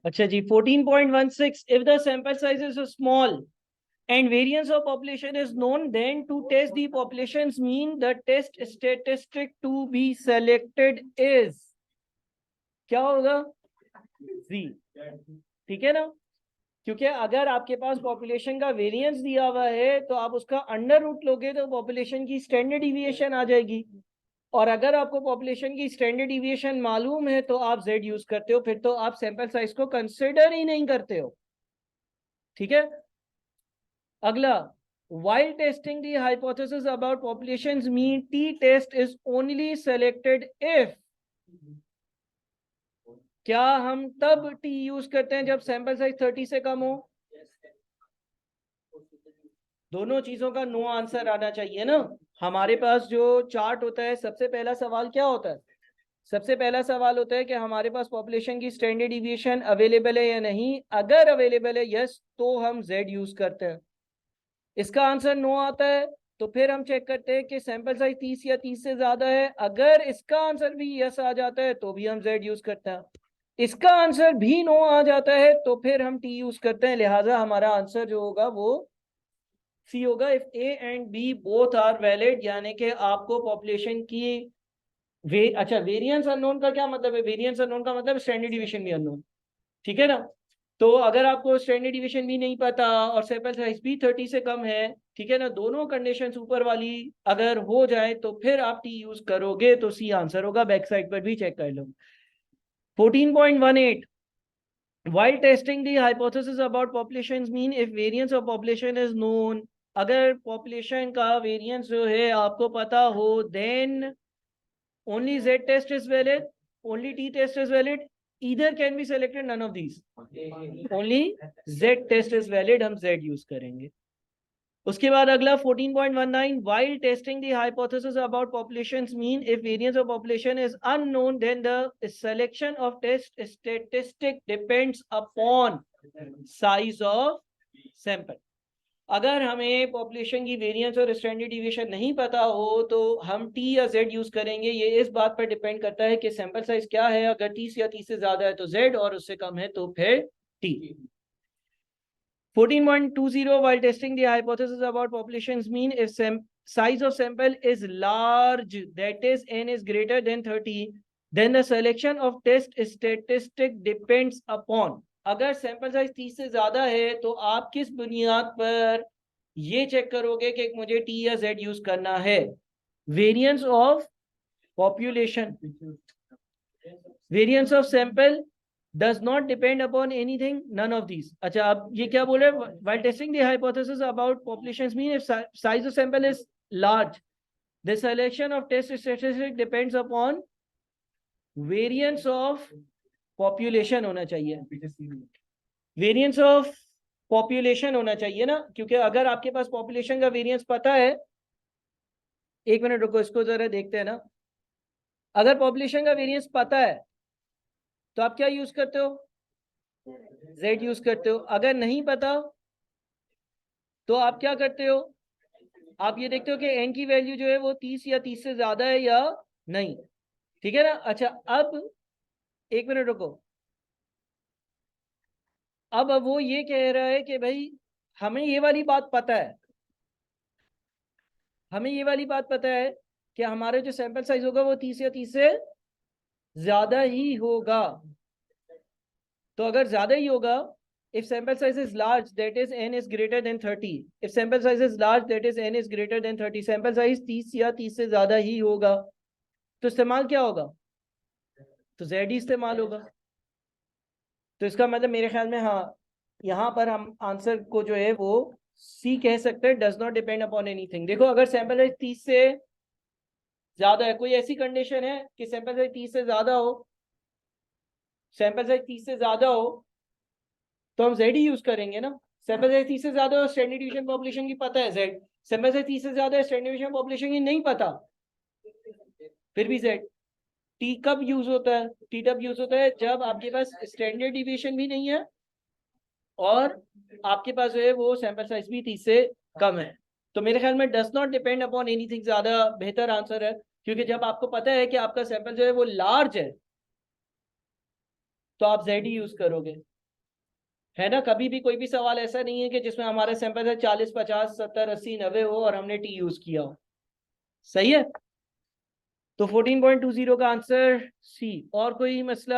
अच्छा जी, 14.16, if the sample size is small and variance of population is known, then to test the population's mean, the test statistic to be selected is, क्या होगा? Z। ठीक है ना? क्योंकि अगर आपके पास पॉपुलेशन का वेरिएंस दिया हुआ है तो आप उसका अंडर रूट लोगे तो पॉपुलेशन की स्टैंडर्ड डिविएशन आ जाएगी, और अगर आपको पॉपुलेशन की स्टैंडर्ड डिविएशन मालूम है तो आप z यूज करते हो, फिर तो आप सैंपल साइज को कंसिडर ही नहीं करते हो। ठीक है, अगला, while testing the hypothesis about populations mean, t test is only selected if, क्या हम तब t यूज करते हैं जब सैंपल साइज 30 से कम हो? दोनों चीजों का नो आंसर आना चाहिए ना। हमारे पास जो चार्ट होता है, सबसे पहला सवाल क्या होता है? सबसे पहला सवाल होता है कि हमारे पास पॉपुलेशन की स्टैंडर्ड डिविएशन अवेलेबल है या नहीं। अगर अवेलेबल है यस, तो हम z यूज करते हैं। इसका आंसर नो आता है तो फिर हम चेक करते हैं कि सैंपल साइज 30 या 30 से ज्यादा है। अगर इसका आंसर भी यस आ जाता है तो भी हम z यूज करते हैं। इसका आंसर भी नो आ जाता है तो फिर हम t यूज करते हैं। लिहाजा हमारा आंसर जो होगा वो सी होगा, if A and B both are valid, यानी कि आपको पॉपुलेशन की अच्छा, वेरिएंस अननोन का क्या मतलब है? वेरिएंस अननोन का मतलब स्टैंडर्ड डिवीजन भी अननोन। ठीक है ना? तो अगर आपको स्टैंडर्ड डिवीजन भी नहीं पता और सैंपल साइज भी 30 से कम है, ठीक है ना, दोनों कंडीशंस ऊपर वाली अगर हो जाए तो फिर आप टी यूज करोगे तो सी आंसर होगा। बैक साइड पर भी चेक कर लो। 14.18, while testing the hypothesis about populations mean, if variance of population is known, अगर पॉपुलेशन का वेरिएंस जो है आपको पता हो, then only z test is valid, only t test is valid, either can be selected, none of these, only z test is valid, हम z use करेंगे। उसके बाद अगला 14.19, while testing the hypothesis about populations mean, if variance of population is unknown, then the selection of test statistic depends upon size of sample। अगर हमें population की variance और standard deviation नहीं पता हो तो हम टी या जेड यूज करेंगे। ये इस बात पर डिपेंड करता है कि सैंपल साइज क्या है। अगर 30 या 30 से ज्यादा है तो जेड, और उससे कम है तो फिर T. 14.20, while testing the hypothesis about populations mean, if size of sample is large, that is n is greater than 30, then the selection of test statistic depends upon। अगर सैंपल साइज 30 से ज्यादा है तो आप किस बुनियाद पर ये चेक करोगे कि मुझे टी या जेड यूज करना है? Variance of population, variance of sample does not depend upon anything, none of these। अच्छा, अब ये क्या बोल रहे हैं? while testing the hypothesis about populations mean, if size of sample is large, the selection of test statistic depends upon variance of population होना चाहिए, variance of population होना चाहिए ना, क्योंकि अगर आपके पास पॉपुलेशन का वेरिएंस पता है, एक मिनट रुको, इसको जरा देखते हैं ना। अगर पॉपुलेशन का वेरिएंस पता है तो आप क्या यूज करते हो? z यूज करते हो। अगर नहीं पता तो आप क्या करते हो? आप ये देखते हो कि n की वैल्यू जो है वो 30 या 30 से ज्यादा है या नहीं। ठीक है ना? अच्छा, अब एक मिनट रुको। अब वो ये कह रहा है कि भाई हमें ये वाली बात पता है, हमें ये वाली बात पता है कि हमारे जो सैंपल साइज होगा वो 30 या 30 से ज्यादा ही होगा। तो अगर ज्यादा ही होगा, if sample size is large, that is n is greater than 30, if sample size is large, that is n is greater than 30, sample size 30 या 30 से ज्यादा ही होगा, तो इस्तेमाल क्या होगा? तो z ही इस्तेमाल होगा। तो इसका मतलब मेरे ख्याल में हाँ, यहाँ पर हम आंसर को जो है वो सी कह सकते हैं, does not depend upon anything. देखो, अगर सैंपल साइज 30 से ज्यादा है, कोई ऐसी कंडीशन है कि सैंपल साइज 30 से ज्यादा हो, सैंपल साइज 30 से ज्यादा हो तो हम जेड ही यूज करेंगे ना। सैंपल साइज 30 से ज्यादा हो, स्टैंडर्ड डिवीजन पॉपुलेशन की पता है जेड, सैंपल साइज 30 से ज्यादा है, स्टैंडर्ड डिवीजन पॉपुलेशन की नहीं पता, फिर भी जेड। टी कब यूज होता है? टी तब यूज होता है जब आपके पास स्टैंडर्ड डिवीजन भी नहीं है और आपके पास जो है वो सैंपल साइज भी 30 से कम है। तो मेरे ख्याल में does not depend upon anything ज्यादा बेहतर आंसर है, क्योंकि जब आपको पता है कि आपका सैंपल जो है वो लार्ज है तो आप Z ही यूज करोगे, है ना। कभी भी कोई भी सवाल ऐसा नहीं है कि जिसमें हमारे सैंपल है 40, 50, 70, 80, 90 हो और हमने T यूज किया हो। सही है। तो 14.20 का आंसर सी। और कोई मसला?